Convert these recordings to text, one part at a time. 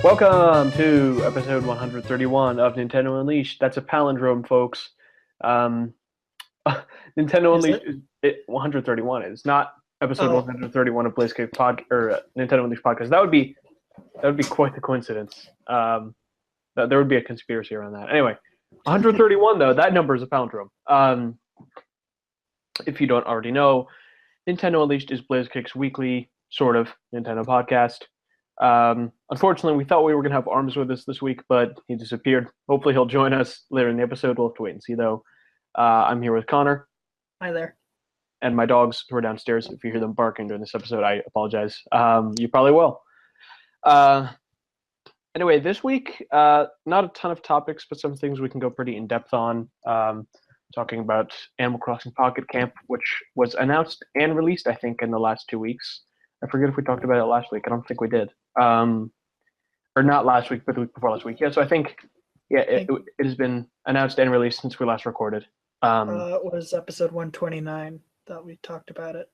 Welcome to episode 131 of Nintendo Unleashed. That's a palindrome, folks. Um, Nintendo Is Unleashed it? 131 is not episode Oh, 131 of Blizzcode pod or Nintendo Unleashed podcast. That would be quite the coincidence. There would be a conspiracy around that. Anyway, 131 though, that number is a palindrome. If you don't already know, Nintendo Unleashed is Blizzkick's weekly sort of Nintendo podcast. Unfortunately, we thought we were going to have Arms with us this week, but he disappeared. Hopefully, he'll join us later in the episode. We'll have to wait and see, though. I'm here with Connor hi there. and my dogs who are downstairs. If you hear them barking during this episode, I apologize. You probably will. Uh, anyway, this week, not a ton of topics, but some things we can go pretty in depth on. Talking about Animal Crossing Pocket Camp, which was announced and released, I think, in the last 2 weeks. I forget if we talked about it last week. I don't think we did. Or not last week, but the week before last week. Yeah, so I think, yeah, it has been announced and released since we last recorded. It was episode 129 that we talked about it.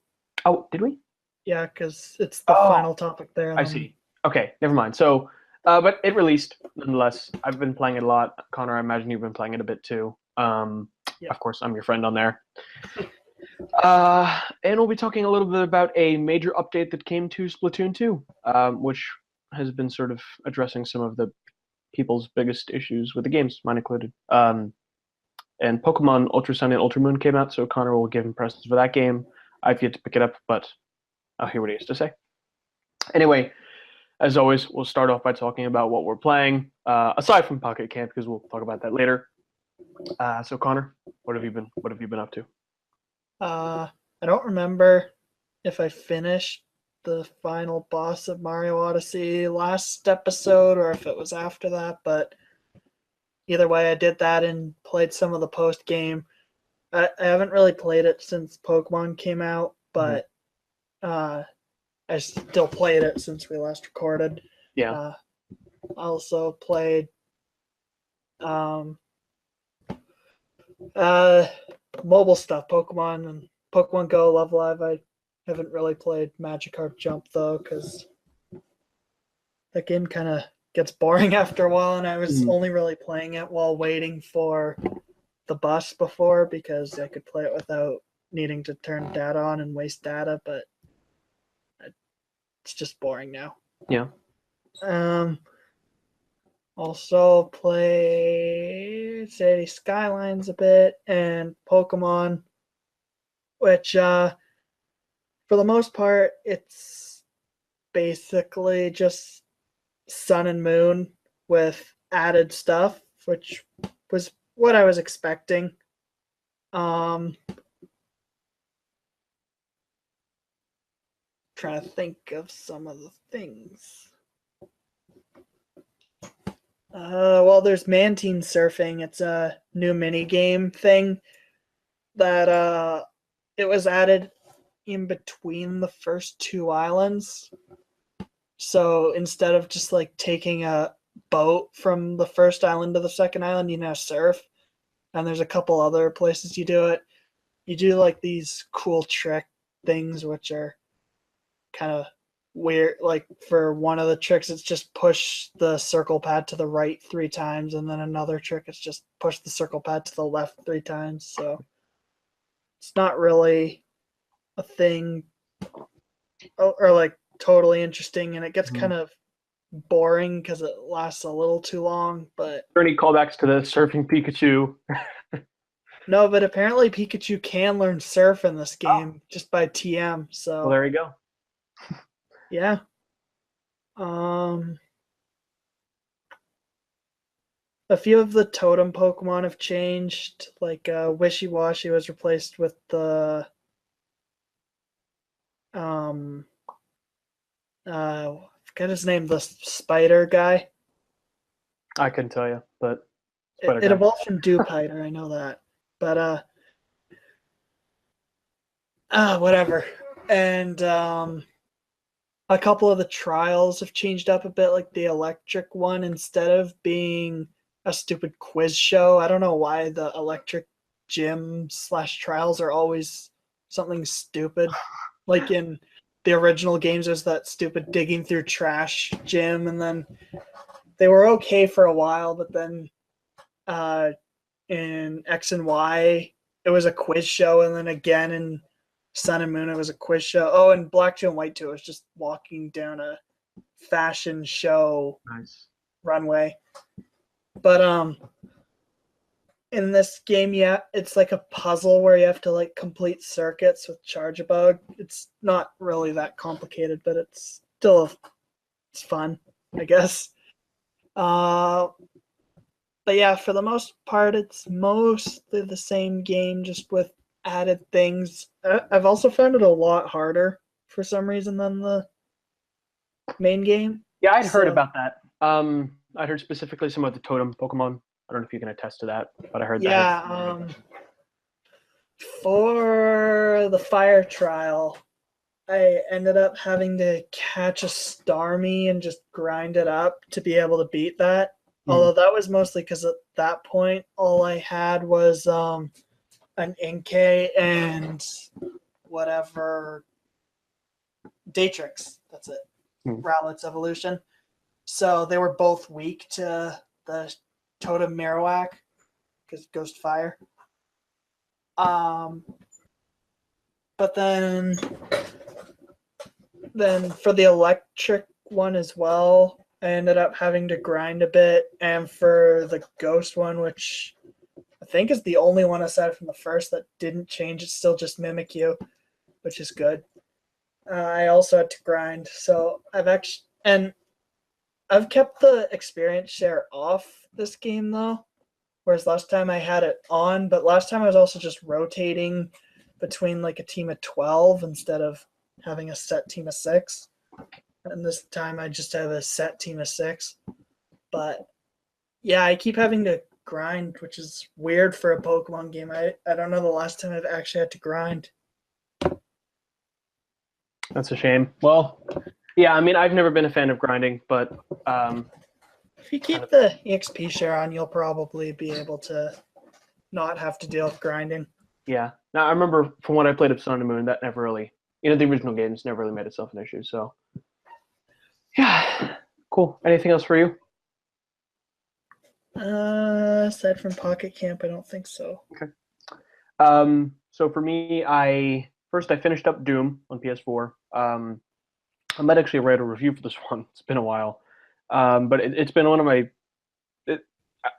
Oh, did we? Yeah, because it's the Oh, final topic there. I see. Okay, never mind. So, but it released nonetheless. I've been playing it a lot. Connor, I imagine you've been playing it a bit too. Yeah. Of course, I'm your friend on there. And we'll be talking a little bit about a major update that came to Splatoon 2, which has been sort of addressing some of the people's biggest issues with the games, mine included. And Pokemon Ultra Sun and Ultra Moon came out, so Connor will give impressions for that game. I've yet to pick it up, but I'll hear what he has to say. Anyway, as always, we'll start off by talking about what we're playing, aside from Pocket Camp, because we'll talk about that later. So Connor, what have you been up to? I don't remember if I finished the final boss of Mario Odyssey last episode or if it was after that, but either way, I did that and played some of the post game. I haven't really played it since Pokemon came out, but I still played it since we last recorded. Yeah. I also played mobile stuff, Pokemon and Pokemon Go, Love Live. I haven't really played Magikarp Jump though, because that game kind of gets boring after a while, and I was only really playing it while waiting for the bus before because I could play it without needing to turn data on and waste data, but it's just boring now. Yeah. Also play City Skylines a bit and Pokemon, which for the most part it's basically just Sun and Moon with added stuff, which was what I was expecting. Trying to think of some of the things. Well, there's Mantine Surfing. It's a new mini game thing that it was added in between the first two islands. So instead of just like taking a boat from the first island to the second island, you now surf. And there's a couple other places you do it. You do like these cool trick things, which are kind of weird. Like for one of the tricks, it's just push the circle pad to the right 3 times, and then another trick is just push the circle pad to the left 3 times. So it's not really a thing or like totally interesting, and it gets kind of boring because it lasts a little too long. But Are there any callbacks to the Surfing Pikachu? no, but apparently Pikachu can learn surf in this game just by TM. So Well, there you go. yeah. A few of the totem Pokemon have changed. Like Wishy-Washy was replaced with the I forget his name, the spider guy. I couldn't tell you, but It evolved from Dewpider, I know that. But whatever. And a couple of the trials have changed up a bit, like the electric one, instead of being a stupid quiz show. I don't know why the electric gym / trials are always something stupid. Like in the original games, there's that stupid digging through trash gym, and then they were okay for a while, but then in X and Y, it was a quiz show, and then again in Sun and Moon, it was a quiz show. Oh, and Black 2 and White 2, it was just walking down a fashion show runway. But in this game, yeah, it's like a puzzle where you have to like complete circuits with Charge-a-Bug. It's not really that complicated, but it's fun, I guess. But yeah, for the most part, it's mostly the same game, just with added things. I've also found it a lot harder for some reason than the main game. Yeah, I'd heard about that. I'd heard specifically some of the totem Pokemon. I don't know if you can attest to that, but I heard that. Yeah, for the fire trial, I ended up having to catch a Starmie and just grind it up to be able to beat that. Although that was mostly because at that point, all I had was an Inkay and whatever Datrix. That's it. Rowlet's evolution. So they were both weak to the Totem Marowak because Ghost Fire. But then for the electric one as well, I ended up having to grind a bit. And for the ghost one, which I think is the only one aside from the first that didn't change, it's still just Mimikyu, which is good. I also had to grind. So I've kept the experience share off this game though. Whereas last time I had it on, but last time I was also just rotating between like a team of 12 instead of having a set team of 6. And this time I just have a set team of 6. But yeah, I keep having to grind, which is weird for a Pokemon game. I don't know the last time I've actually had to grind. That's a shame. Well, yeah, I mean, I've never been a fan of grinding, but if you keep the EXP share on, you'll probably be able to not have to deal with grinding. Yeah. Now, I remember from what I played of Sun and Moon, that never really, the original games never really made itself an issue. So, yeah, cool. Anything else for you? Aside from Pocket Camp, I don't think so. Okay. So for me, I finished up Doom on PS4. I might actually write a review for this one. It's been a while, but it's been one of my,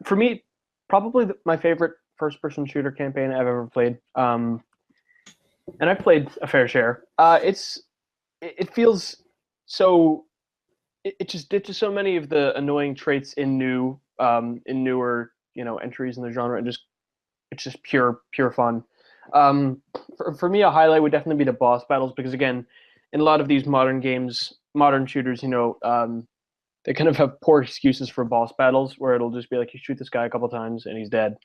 for me, probably my favorite first-person shooter campaign I've ever played. And I've played a fair share. It feels so. It just ditches so many of the annoying traits in newer entries in the genre, and it's just pure fun. For me, a highlight would definitely be the boss battles, because again, in a lot of these modern games, modern shooters, they kind of have poor excuses for boss battles, where it'll just be like you shoot this guy a couple times and he's dead.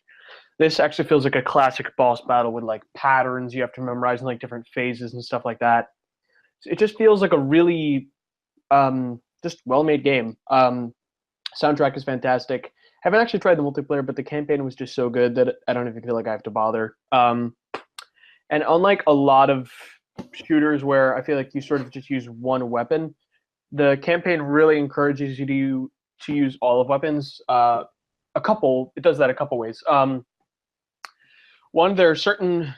This actually feels like a classic boss battle with like patterns you have to memorize and like different phases and stuff like that. It just feels like a really just well-made game. Soundtrack is fantastic. Haven't actually tried the multiplayer, but the campaign was just so good that I don't even feel like I have to bother. And unlike a lot of shooters where I feel like you sort of just use one weapon, the campaign really encourages you to use all of weapons. It does that a couple ways. One, there are certain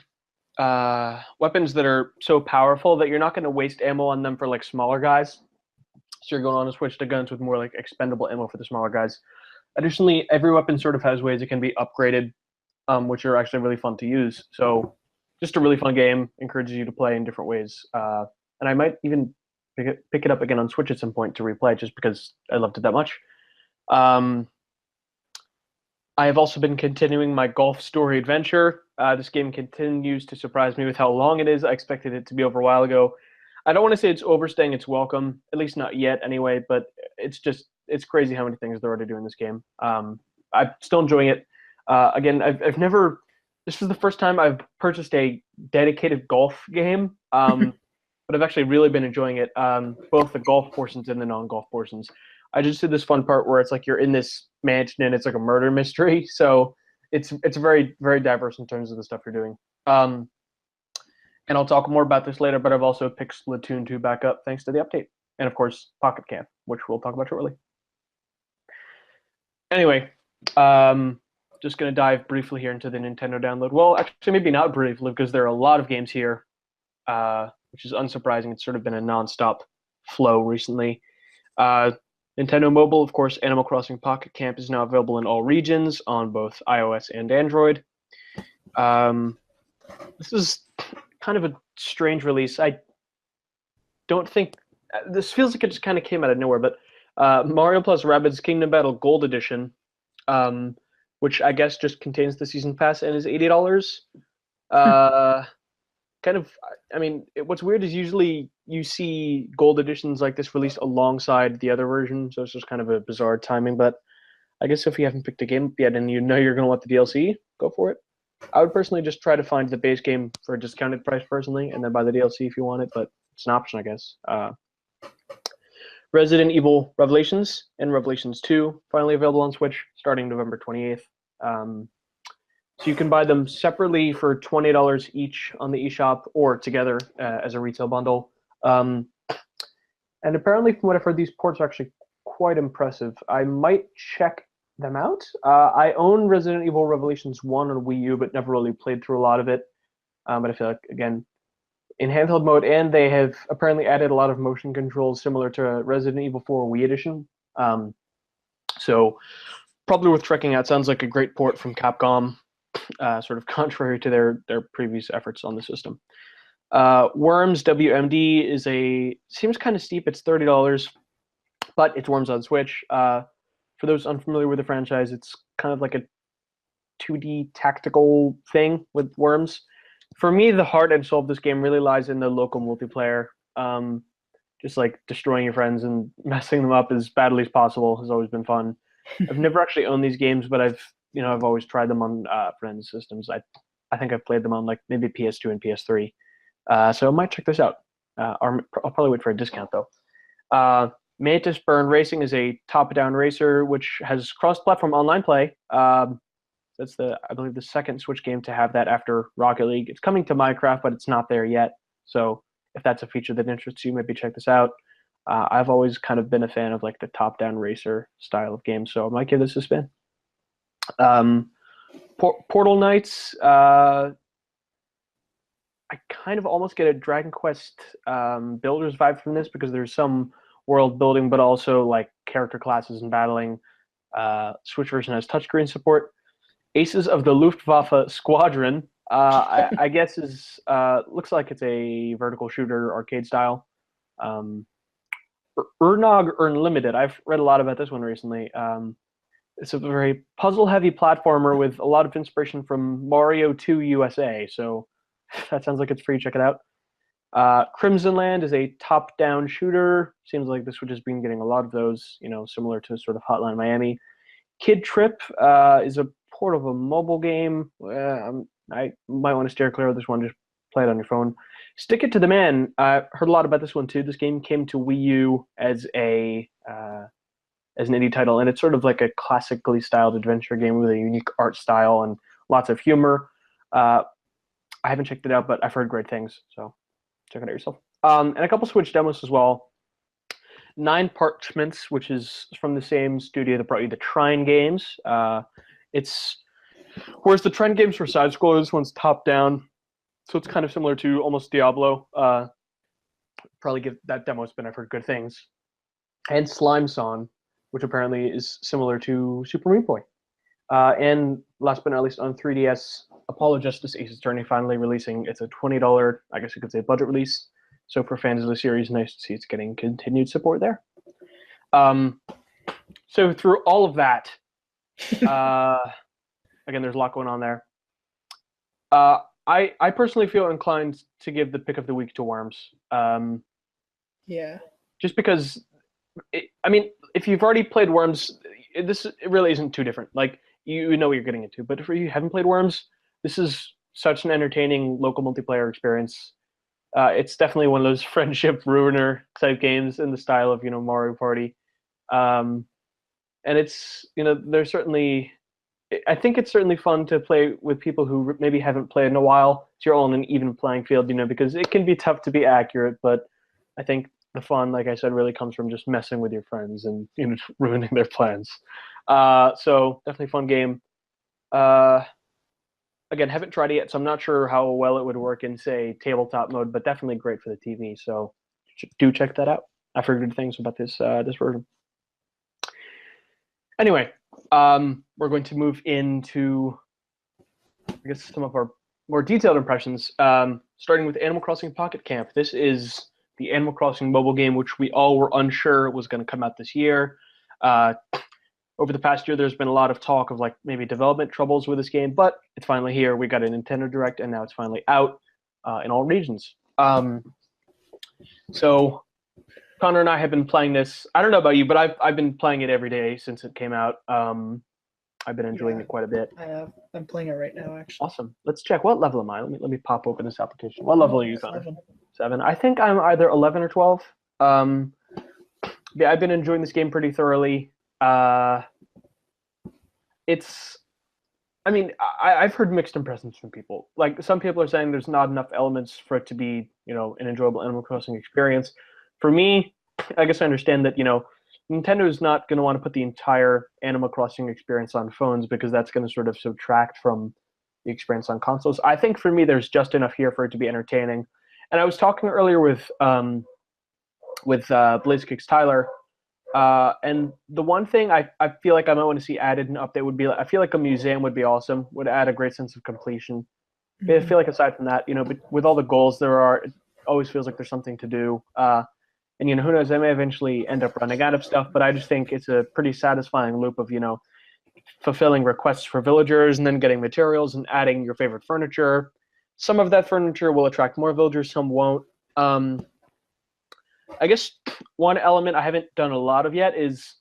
weapons that are so powerful that you're not going to waste ammo on them for like smaller guys. So you're going on to switch to guns with more like expendable ammo for the smaller guys. Additionally, every weapon sort of has ways it can be upgraded, which are actually really fun to use. So just a really fun game, encourages you to play in different ways. And I might even pick it up again on Switch at some point to replay, just because I loved it that much. I have also been continuing my golf story adventure. This game continues to surprise me with how long it is. I expected it to be over a while ago. I don't want to say it's overstaying its welcome, at least not yet anyway, but it's crazy how many things there are to do in this game. I'm still enjoying it. Again, I've never, this was the first time I've purchased a dedicated golf game, but I've actually really been enjoying it, both the golf portions and the non-golf portions. I just did this fun part where it's like you're in this mansion and it's like a murder mystery. So it's very, very diverse in terms of the stuff you're doing. And I'll talk more about this later, but I've also picked Splatoon 2 back up thanks to the update. And of course, Pocket Camp, which we'll talk about shortly. Anyway, just going to dive briefly here into the Nintendo download. Well, actually, maybe not briefly because there are a lot of games here, which is unsurprising. It's sort of been a nonstop flow recently. Uh, Nintendo Mobile, of course, Animal Crossing Pocket Camp is now available in all regions on both iOS and Android. This is kind of a strange release. I don't think this feels like it just kind of came out of nowhere, but Mario plus Rabbids Kingdom Battle Gold Edition, which I guess just contains the season pass and is $80. Kind of, I mean, what's weird is usually you see gold editions like this released alongside the other version, so it's just kind of a bizarre timing. But I guess if you haven't picked a game up yet and you know you're going to want the DLC, go for it. I would personally just try to find the base game for a discounted price personally, and then buy the DLC if you want it, but it's an option, I guess. Resident Evil Revelations and Revelations 2 finally available on Switch starting November 28th. So you can buy them separately for $20 each on the eShop or together as a retail bundle. And apparently, from what I've heard, these ports are actually quite impressive. I might check them out. I own Resident Evil Revelations 1 on Wii U, but never really played through a lot of it. But I feel like, again, in handheld mode, and they have apparently added a lot of motion controls similar to Resident Evil 4 Wii Edition. So probably worth checking out. Sounds like a great port from Capcom. Sort of contrary to their previous efforts on the system. Worms WMD seems kind of steep. It's $30, but it's Worms on Switch. For those unfamiliar with the franchise, it's kind of like a 2D tactical thing with Worms. For me, the heart and soul of this game really lies in the local multiplayer. Just like destroying your friends and messing them up as badly as possible has always been fun. I've never actually owned these games, but I've always tried them on friends' systems. I think I've played them on like maybe PS2 and PS3. So I might check this out. Or I'll probably wait for a discount though. Mantis Burn Racing is a top-down racer which has cross-platform online play. That's I believe the second Switch game to have that after Rocket League. It's coming to Minecraft, but it's not there yet. So if that's a feature that interests you, maybe check this out. I've always kind of been a fan of like the top-down racer style of games, so I might give this a spin. Portal Knights. I kind of almost get a Dragon Quest Builders vibe from this because there's some world building, but also like character classes and battling. Switch version has touchscreen support. Aces of the Luftwaffe Squadron, I guess looks like it's a vertical shooter arcade style. Urnog Unlimited. I've read a lot about this one recently. It's a very puzzle-heavy platformer with a lot of inspiration from Mario 2 USA. So that sounds like it's free. Check it out. Crimson Land is a top-down shooter. Seems like this would just been getting a lot of those, similar to sort of Hotline Miami. Kid Trip is a port of a mobile game. I might want to steer clear of this one. Just play it on your phone. Stick It to the Man. I heard a lot about this one too. This game came to Wii U as an indie title, and it's sort of like a classically styled adventure game with a unique art style and lots of humor. I haven't checked it out, but I've heard great things, so check it out yourself. And a couple Switch demos as well. Nine Parchments, which is from the same studio that brought you the Trine games. Whereas the Trine games were side-scrollers, this one's top-down, so it's kind of similar to almost Diablo. Probably give that demo a spin. I've heard good things. And Slime Song, which apparently is similar to Super Meat Boy. And last but not least, on 3DS, Apollo Justice Ace Attorney finally releasing. It's a $20, I guess you could say, budget release. So for fans of the series, nice to see it's getting continued support there. So through all of that, again, there's a lot going on there. I personally feel inclined to give the pick of the week to Worms. Yeah. Just because, if you've already played Worms, it really isn't too different. Like, you know what you're getting into. But if you haven't played Worms, this is such an entertaining local multiplayer experience. It's definitely one of those friendship ruiner type games in the style of, Mario Party. And it's, there's certainly... I think it's certainly fun to play with people who maybe haven't played in a while. So you're all on an even playing field, because it can be tough to be accurate, but I think the fun, like I said, really comes from just messing with your friends and ruining their plans. So definitely a fun game. Uh, Again, haven't tried it yet, so I'm not sure how well it would work in, say, tabletop mode, but definitely great for the TV. So do check that out. I've heard good things about this version. Anyway, we're going to move into, I guess, some of our more detailed impressions, starting with Animal Crossing Pocket Camp. This is the Animal Crossing mobile game, which we all were unsure was going to come out this year. Over the past year, there's been a lot of talk of like maybe development troubles with this game, but it's finally here. We got a Nintendo Direct, and now it's finally out in all regions. So Connor and I have been playing this. I don't know about you, but I've been playing it every day since it came out. I've been enjoying it quite a bit. I have. I'm playing it right now, actually. Awesome. Let's check. What level am I? Let me pop open this application. What level are you, Connor? 7. 7. I think I'm either 11 or 12. Yeah, I've been enjoying this game pretty thoroughly. I've heard mixed impressions from people. Like, some people are saying there's not enough elements for it to be, an enjoyable Animal Crossing experience. For me, I guess I understand that, Nintendo is not going to want to put the entire Animal Crossing experience on phones because that's going to sort of subtract from the experience on consoles. I think for me, there's just enough here for it to be entertaining. And I was talking earlier with BlazeKick's Tyler, and the one thing I feel like I might want to see added in an update would be, I feel like a museum would be awesome, would add a great sense of completion. I feel like aside from that, but with all the goals there are, it always feels like there's something to do. And, who knows, I may eventually end up running out of stuff, but I just think it's a pretty satisfying loop of, fulfilling requests for villagers and then getting materials and adding your favorite furniture. Some of that furniture will attract more villagers, some won't. I guess one element I haven't done a lot of yet is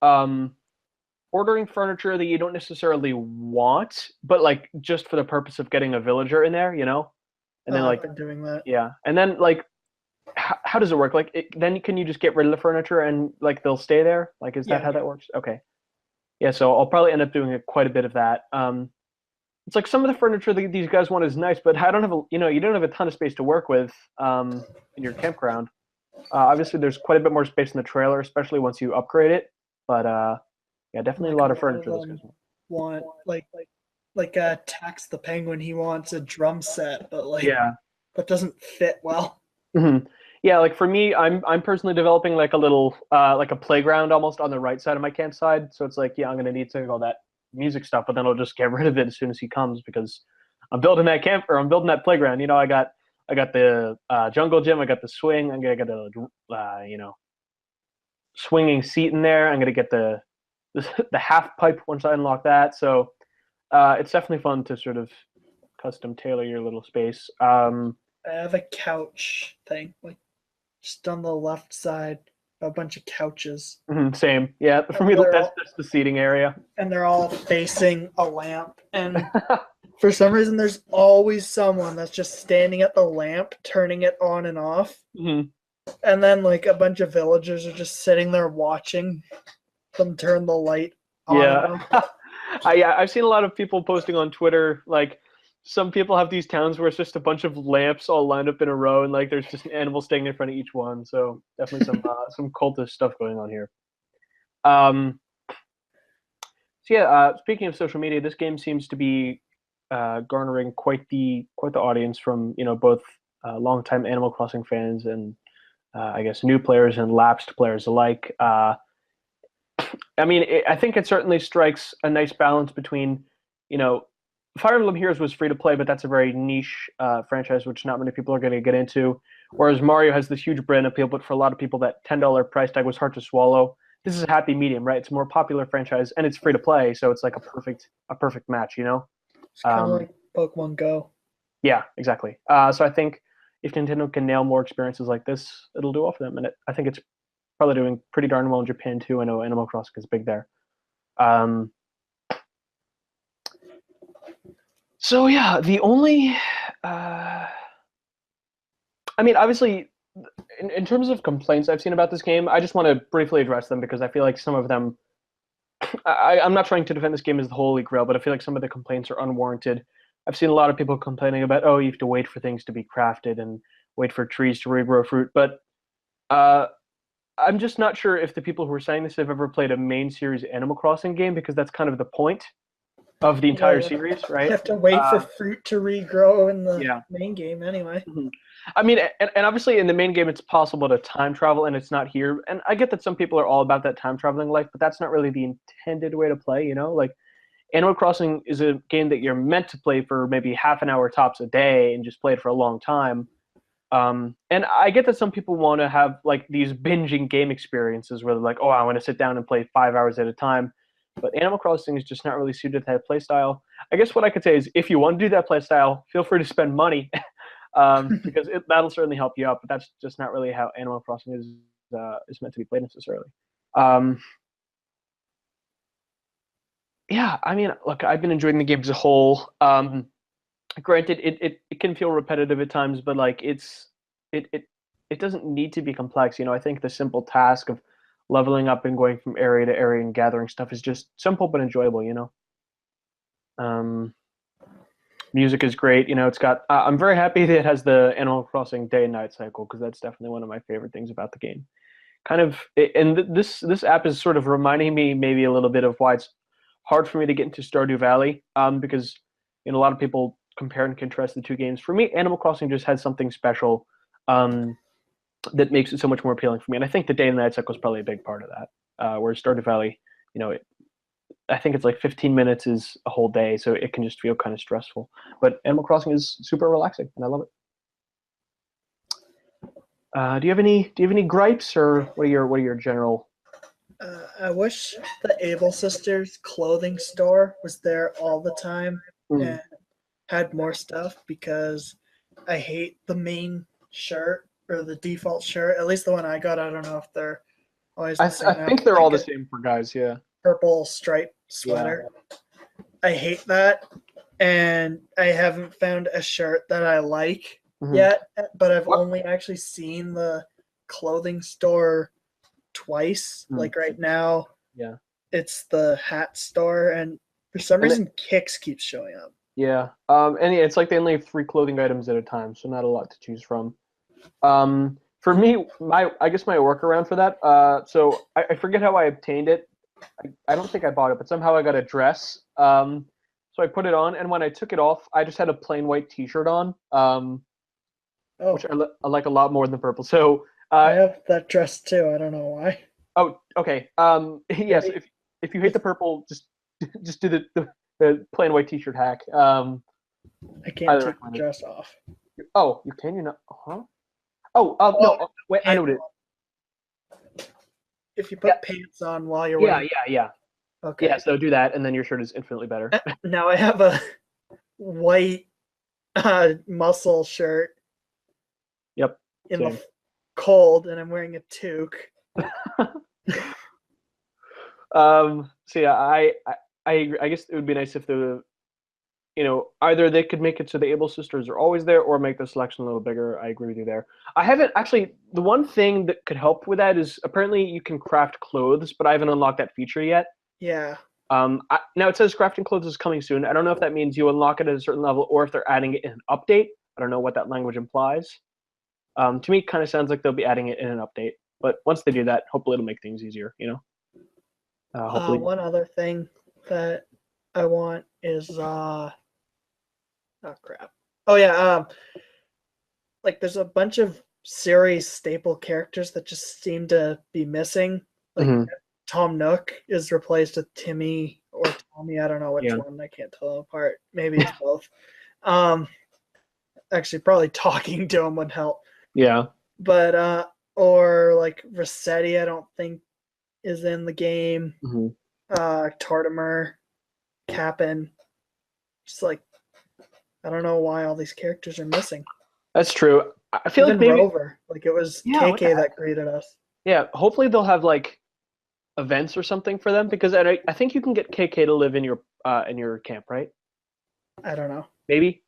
ordering furniture that you don't necessarily want, but like just for the purpose of getting a villager in there, And then I've been doing that. Yeah, and then like, how does it work? Like, then can you just get rid of the furniture and like they'll stay there? Like, is that how that works? Okay. Yeah, so I'll probably end up doing quite a bit of that. It's like some of the furniture that these guys want is nice, but I don't have you don't have a ton of space to work with in your campground. Obviously, there's quite a bit more space in the trailer, especially once you upgrade it. But yeah, definitely a lot of furniture. Those guys want Tax the Penguin. He wants a drum set, but that doesn't fit well. Mm-hmm. Yeah, like for me, I'm personally developing like a little like a playground almost on the right side of my campsite. So it's like, yeah, I'm gonna need to all that music stuff, but then I'll just get rid of it as soon as he comes because I'm building that playground. I got the jungle gym, I got the swing, I'm gonna get a swinging seat in there. I'm gonna get the half pipe once I unlock that. So it's definitely fun to sort of custom tailor your little space. I have a couch thing, like just on the left side, a bunch of couches. Mm-hmm, same. Yeah, for me, that's the seating area. And they're all facing a lamp. And for some reason, there's always someone that's just standing at the lamp, turning it on and off. Mm-hmm. And then, like, a bunch of villagers are just sitting there watching them turn the light on. Yeah. I've seen a lot of people posting on Twitter, like, some people have these towns where it's just a bunch of lamps all lined up in a row, and like there's just an animal staying in front of each one. So definitely some cultist stuff going on here. Speaking of social media, this game seems to be garnering quite the audience from both longtime Animal Crossing fans and I guess new players and lapsed players alike. I think it certainly strikes a nice balance between Fire Emblem Heroes was free to play, but that's a very niche franchise, which not many people are going to get into. Whereas Mario has this huge brand appeal, but for a lot of people, that $10 price tag was hard to swallow. This is a happy medium, right? It's a more popular franchise, and it's free to play, so it's like a perfect match, It's kind of like Pokemon Go. Yeah, exactly. So I think if Nintendo can nail more experiences like this, it'll do well for them, and I think it's probably doing pretty darn well in Japan too. I know Animal Crossing is big there. So yeah, the only, obviously, in terms of complaints I've seen about this game, I just want to briefly address them because I feel like some of them, I'm not trying to defend this game as the holy grail, but I feel like some of the complaints are unwarranted. I've seen a lot of people complaining about, you have to wait for things to be crafted and wait for trees to regrow fruit, but Uh, I'm just not sure if the people who are saying this have ever played a main series Animal Crossing game because that's kind of the point of the Well, entire you series, right? have to wait for Uh, fruit to regrow in the yeah. main game anyway. Mhm. I mean, and obviously in the main game it's possible to time travel and it's not here. And I get that some people are all about that time traveling life, but that's not really the intended way to play, you know? Like Animal Crossing is a game that you're meant to play for maybe half an hour tops a day and just play it for a long time. And I get that some people want to have like these binging game experiences where they're like, oh, I want to sit down and play 5 hours at a time. But Animal Crossing is just not really suited to that play style. I guess what I could say is if you want to do that play style, feel free to spend money because that'll certainly help you out. But that's just not really how Animal Crossing is meant to be played necessarily. Um, yeah, I mean, look, I've been enjoying the game as a whole. Granted, it can feel repetitive at times, but like it it it doesn't need to be complex. You know, I think the simple task of leveling up and going from area to area and gathering stuff is just simple but enjoyable. You know, um, music is great. You know, it's got. I'm very happy that it has the Animal Crossing day and night cycle because that's definitely one of my favorite things about the game. Kind of, this app is sort of reminding me maybe a little bit of why it's hard for me to get into Stardew Valley. Because you know a lot of people compare and contrast the two games. For me, Animal Crossing just has something special um, that makes it so much more appealing for me. And I think the day and night cycle is probably a big part of that. Whereas Stardew Valley, you know, I think it's like 15 minutes is a whole day, so it can just feel kind of stressful. But Animal Crossing is super relaxing, and I love it. Do you have any gripes, or what are your general? I wish the Able Sisters clothing store was there all the time Mm. and had more stuff because I hate the main shirt or the default shirt. At least the one I got. I don't know if they're always I, the I same. I have think they're all like the a same for guys. Yeah. purple striped Yeah. sweater. I hate that. And I haven't found a shirt that I like Hmm. yet, but I've What? only actually seen the clothing store twice. Mm. Like right now, Yeah. it's the hat store, and for some And reason, Kicks keeps showing up. yeah. And yeah, it's like they only have three clothing items at a time, so not a lot to choose from. For me, I guess my workaround for that. So I forget how I obtained it. I don't think I bought it, but somehow I got a dress. So I put it on, and when I took it off, I just had a plain white T-shirt on, which Oh, I like a lot more than purple. So, I have that dress too. I don't know why. oh, okay. Yes, Maybe if you hate the purple, just just do the plain white T-shirt hack. I can't Highly take the recommend it. dress off. Oh, you can, you know, huh? Oh, Oh, no, wait, I know pants. what it. If you Yeah, put pants on while you're yeah, wearing, yeah, yeah, yeah. okay. So do that, and then your shirt is infinitely better. Now I have a white muscle shirt Yep, in the same. cold, and I'm wearing a toque. So yeah, I agree. I guess it would be nice if either they could make it so the Able sisters are always there, or make the selection a little bigger. I agree with you there. I haven't actually. The one thing that could help with that is apparently you can craft clothes, but I haven't unlocked that feature yet. Yeah. Now it says crafting clothes is coming soon. I don't know if that means you unlock it at a certain level, or if they're adding it in an update. I don't know what that language implies. To me, it kind of sounds like they'll be adding it in an update. But once they do that, hopefully it'll make things easier. Hopefully. One other thing that I want is oh crap. Oh yeah, like there's a bunch of series staple characters that just seem to be missing. Like Hmm. Tom Nook is replaced with Timmy or Tommy. I don't know which Yeah. one. I can't tell them apart. Maybe it's both. Um, actually, probably talking to him would help. Yeah. But or like Rossetti, I don't think is in the game. Hmm. Tortimer, Cap'n. Just like I don't know why all these characters are missing. That's true. I feel like Even maybe. Rover, like it was Yeah. What the KK heck? that greeted us. Yeah. Hopefully they'll have like events or something for them because I think you can get KK to live in your camp, right? I don't know. Maybe.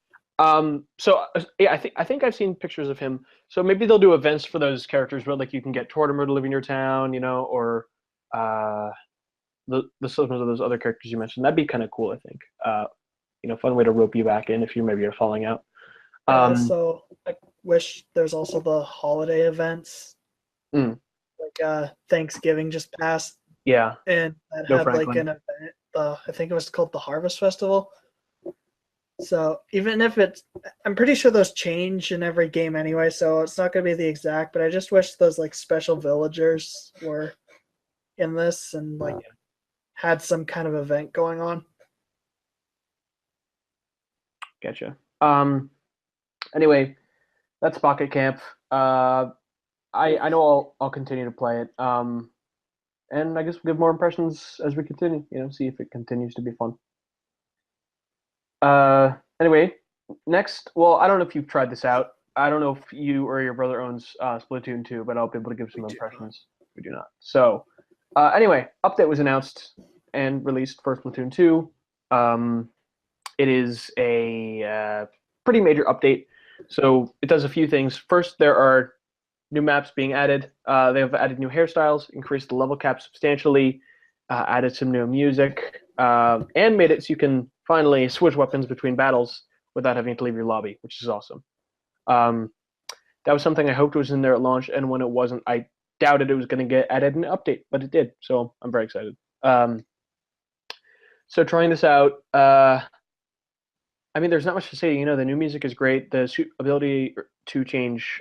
So yeah, I think I've seen pictures of him. So maybe they'll do events for those characters where like you can get Tortimer to live in your town, or uh, the some of those other characters you mentioned. That'd be kind of cool, I think. Fun way to rope you back in if you're falling out. I Um, also I wish there's also the holiday events Mm. Like Thanksgiving just passed, Yeah. and that No had like Franklin. an event. I think it was called the Harvest Festival. So even if it's, I'm pretty sure those change in every game anyway, so it's not going to be the exact. But I just wish those like special villagers were in this and like had some kind of event going on. Gotcha. Anyway, that's Pocket Camp. I know I'll continue to play it. And I guess we'll give more impressions as we continue. See if it continues to be fun. Anyway, next. Well, I don't know if you've tried this out. I don't know if you or your brother owns Splatoon 2, but I'll be able to give some We do impressions. We do not. So, anyway, update was announced and released for Splatoon 2. It is a pretty major update. So it does a few things. First, there are new maps being added. They have added new hairstyles, increased the level cap substantially, added some new music, and made it so you can finally switch weapons between battles without having to leave your lobby, which is awesome. Um, that was something I hoped was in there at launch, and when it wasn't, I doubted it was going to get added in an update, but it did. So I'm very excited. So trying this out, I mean, there's not much to say. The new music is great. The ability to change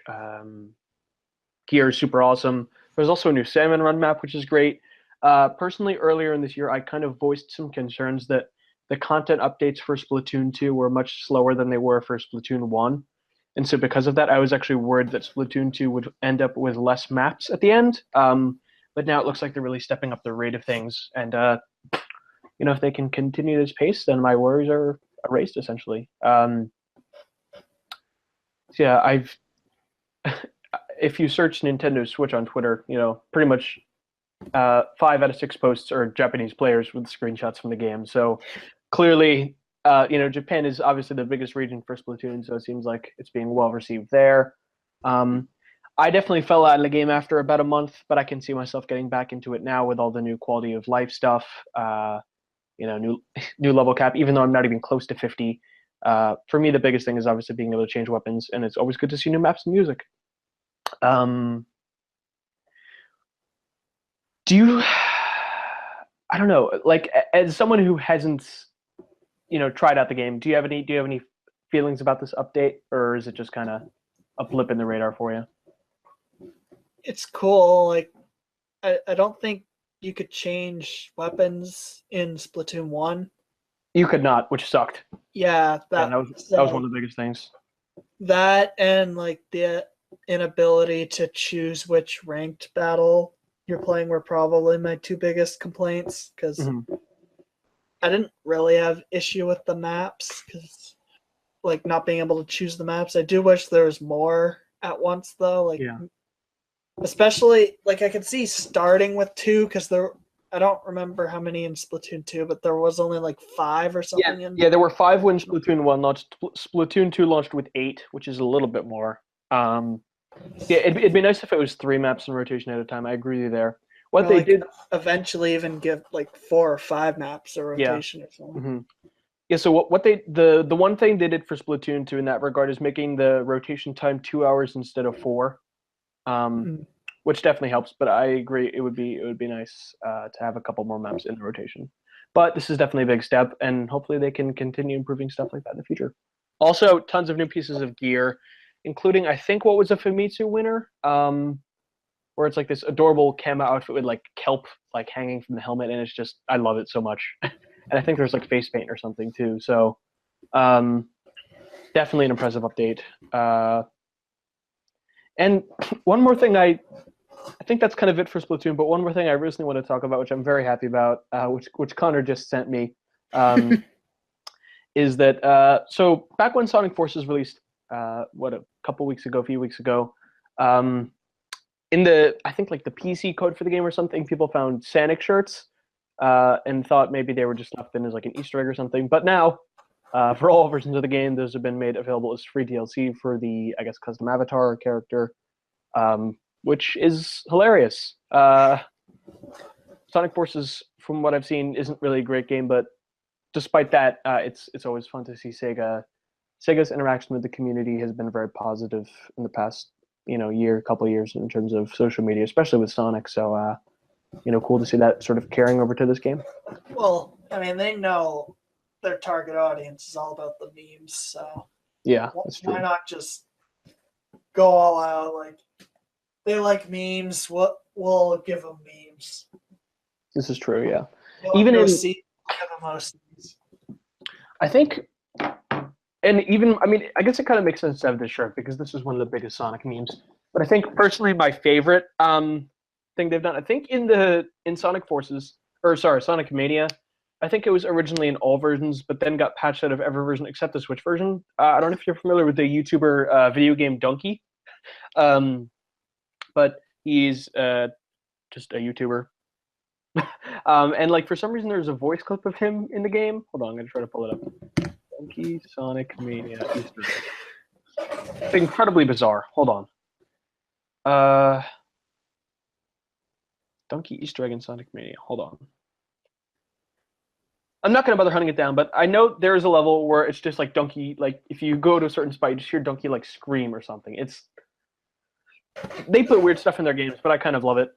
gear is super awesome. There's also a new salmon run map, which is great. Personally, earlier in this year, I kind of voiced some concerns that the content updates for Splatoon 2 were much slower than they were for Splatoon 1. And so because of that, I was actually worried that Splatoon 2 would end up with less maps at the end. But now it looks like they're really stepping up the rate of things. And, if they can continue this pace, then my worries are erased, essentially. So yeah, if you search Nintendo Switch on Twitter, pretty much 5 out of 6 posts are Japanese players with screenshots from the game. So clearly, Japan is obviously the biggest region for Splatoon, so it seems like it's being well received there. I definitely fell out of the game after about a month, but I can see myself getting back into it now with all the new quality of life stuff. New new level cap, even though I'm not even close to 50. For me, the biggest thing is obviously being able to change weapons, and it's always good to see new maps and music. Do you? I don't know. Like, as someone who hasn't, tried out the game, do you have any feelings about this update, or is it just kind of a blip in the radar for you? It's cool. Like I don't think you could change weapons in Splatoon 1. You could not, which sucked. Yeah, Yeah, that that was one so of the biggest things. that and like the inability to choose which ranked battle you're playing were probably my two biggest complaints because Hmm. I didn't really have issue with the maps because like not being able to choose the maps. I do wish there was more at once though. Like Yeah. especially like I could see starting with two because there I don't remember how many in Splatoon 2, but there was only like 5 or Yeah, something in yeah. There were 5 when Splatoon 1 launched. Splatoon 2 launched with 8, which is a little bit more. Yeah, it'd be nice if it was 3 maps in rotation at a time. I agree with you there. What or they like did, eventually even give like 4 or 5 maps a yeah. rotation or something. Hmm. Yeah, so what they the one thing they did for Splatoon 2 in that regard is making the rotation time 2 hours instead of 4, um, Mm. which definitely helps. But I agree, it would be nice to have a couple more maps in the rotation. But this is definitely a big step, and hopefully they can continue improving stuff like that in the future. Also, tons of new pieces of gear, including I think what was a Famitsu winner, where it's like this adorable camo outfit with like kelp like hanging from the helmet, and it's just I love it so much. And I think there's like face paint or something too. So um, definitely an impressive update. And one more thing, I think that's kind of it for Splatoon. But one more thing I recently want to talk about, which I'm very happy about, which Connor just sent me, um, is that so back when Sonic Forces released, what a couple weeks ago, a few weeks ago, um, in the I think like the PC code for the game or something, people found Sonic shirts and thought maybe they were just left in as like an Easter egg or something. But now, for all versions of the game, those have been made available as free DLC for the I guess custom avatar or character, which is hilarious. Sonic Forces, from what I've seen, isn't really a great game, but despite that, it's always fun to see Sega. Sega's interaction with the community has been very positive in the past couple years in terms of social media, especially with Sonic. So, cool to see that sort of carrying over to this game. Well, I mean, they know their target audience is all about the memes, so Yeah, that's true. why not just go all out? Like, they like memes, we'll give them memes. This is true, yeah. We'll Even give in, them OCs. I think, and even, I mean, I guess it kind of makes sense to have this shirt because this is one of the biggest Sonic memes. But I think personally, my favorite thing they've done, I think in Sonic Forces, or sorry, Sonic Mania, I think it was originally in all versions, but then got patched out of every version except the Switch version. I don't know if you're familiar with the YouTuber video game Donkey, but he's just a YouTuber. And like for some reason, there's a voice clip of him in the game. Hold on, I'm gonna try to pull it up. Donkey Sonic Mania Easter egg. It's incredibly bizarre. Hold on. Donkey Easter egg in Sonic Mania. Hold on. I'm not gonna bother hunting it down, but I know there is a level where it's just like Donkey. Like if you go to a certain spot, you just hear Donkey like scream or something. They put weird stuff in their games, but I kind of love it.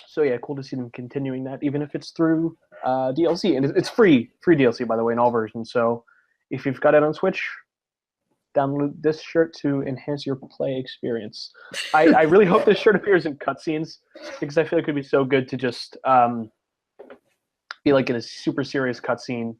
So yeah, cool to see them continuing that, even if it's through DLC, and it's free DLC by the way in all versions. So if you've got it on Switch, download this shirt to enhance your play experience. I really hope this shirt appears in cutscenes because I feel like it would be so good to just be like in a super serious cutscene,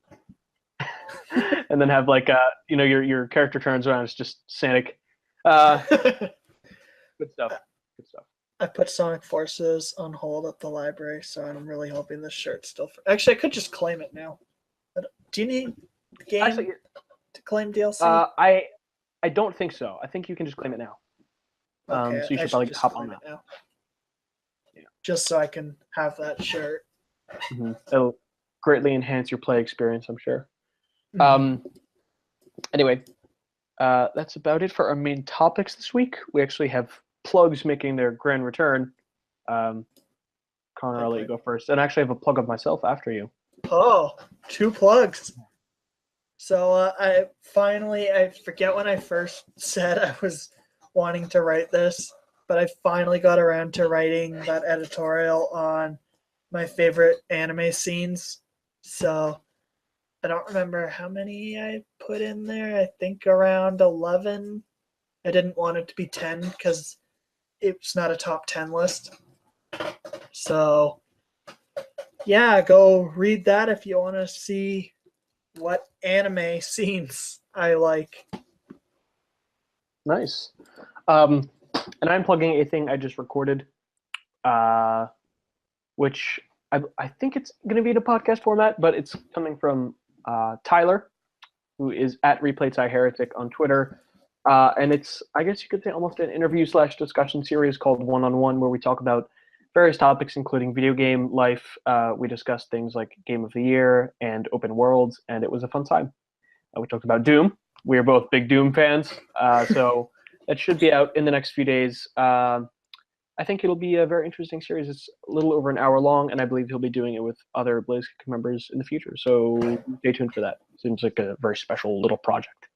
and then have like your character turns around, it's just Sonic. Good stuff. Good stuff. I put Sonic Forces on hold at the library, so I'm really hoping this shirt's still. Actually, I could just claim it now. Do you need the game to claim DLC? I don't think so. I think you can just claim it now. Okay, so you should probably hop on that now. Yeah. Just so I can have that shirt. Mm-hmm. It'll greatly enhance your play experience, I'm sure. Mm-hmm. Anyway, that's about it for our main topics this week. We actually have plugs making their grand return. Connor, I'll let you go first. And I actually have a plug of myself after you. Oh, 2 plugs. So I forget when I first said I was wanting to write this, but I finally got around to writing that editorial on my favorite anime scenes. So I don't remember how many I put in there. I think around 11. I didn't want it to be 10 because it's not a top 10 list. So yeah, go read that if you want to see what anime scenes I like. Nice. And I'm plugging a thing I just recorded, which I think it's going to be in a podcast format, but it's coming from Tyler, who is at ReplayTyHeretic on Twitter. And it's, I guess you could say, almost an interview/discussion series called One on One, where we talk about various topics, including video game life. We discussed things like Game of the Year and open worlds, and it was a fun time. We talked about Doom. We are both big Doom fans, so that should be out in the next few days. I think it'll be a very interesting series. It's a little over an hour long, and I believe he'll be doing it with other BlazeKick members in the future. So stay tuned for that. Seems like a very special little project.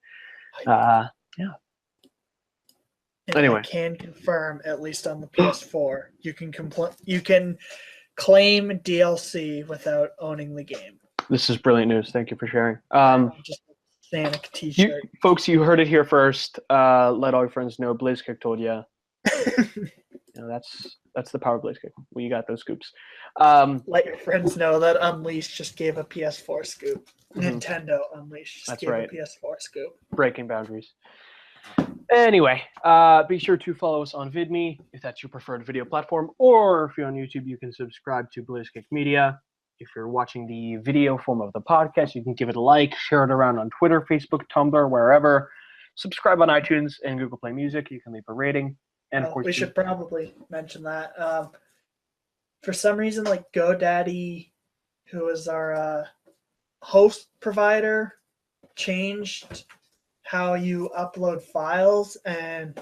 Yeah. And anyway, I can confirm, at least on the PS4, you can claim DLC without owning the game. This is brilliant news. Thank you for sharing. Just a Sonic T-shirt. Folks, you heard it here first. Let all your friends know. BlazeKick told you. That's the power of BlazeKick. We got those scoops. Let your friends know that Unleashed just gave a PS4 scoop. Mm-hmm. Nintendo Unleashed just gave a PS4 scoop. Breaking boundaries. Anyway, be sure to follow us on VidMe if that's your preferred video platform, or if you're on YouTube, you can subscribe to BlazeKick Media. If you're watching the video form of the podcast, you can give it a like, share it around on Twitter, Facebook, Tumblr, wherever. Subscribe on iTunes and Google Play Music. You can leave a rating. And of course, we should probably mention that. For some reason, like GoDaddy, who is our host provider, changed how you upload files, and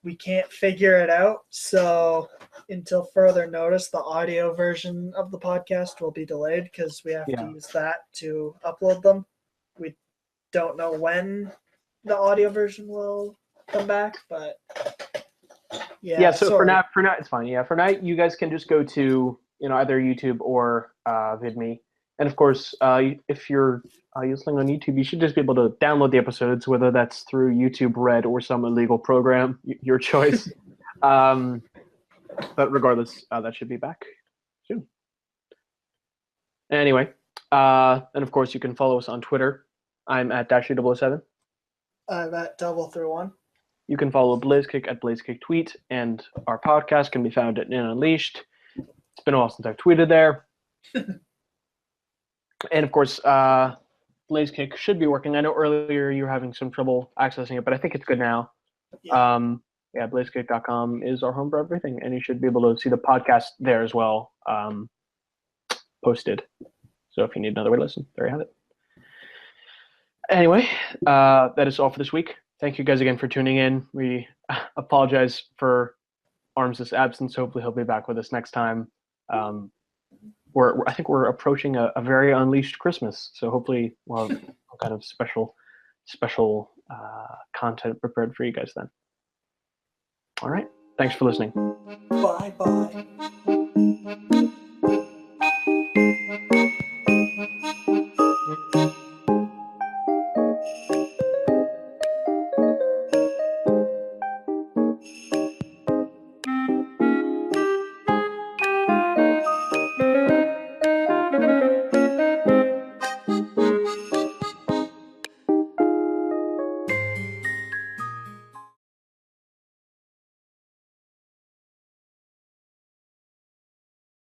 we can't figure it out. So until further notice, the audio version of the podcast will be delayed because we have to use that to upload them. We don't know when the audio version will come back, but Yeah, so sorry. for now it's fine. Yeah, for now you guys can just go to either YouTube or VidMe, and of course if you're listening on YouTube, you should just be able to download the episodes, whether that's through YouTube Red or some illegal program, your choice. But regardless, that should be back soon. Anyway, and of course you can follow us on Twitter. I'm at Dashy007. I'm at Double31. You can follow Blazekick at BlazekickTweet, and our podcast can be found at Nin Unleashed. It's been a while since I've tweeted there. And of course, Blazekick should be working. I know earlier you were having some trouble accessing it, but I think it's good now. Yeah. Blazekick.com is our home for everything, and you should be able to see the podcast there as well, posted. So if you need another way to listen, there you have it. Anyway, that is all for this week. Thank you guys again for tuning in. We apologize for Arms' absence. Hopefully he'll be back with us next time. I think we're approaching a very unleashed Christmas, so hopefully we'll have some kind of special content prepared for you guys then. All right. Thanks for listening. Bye-bye.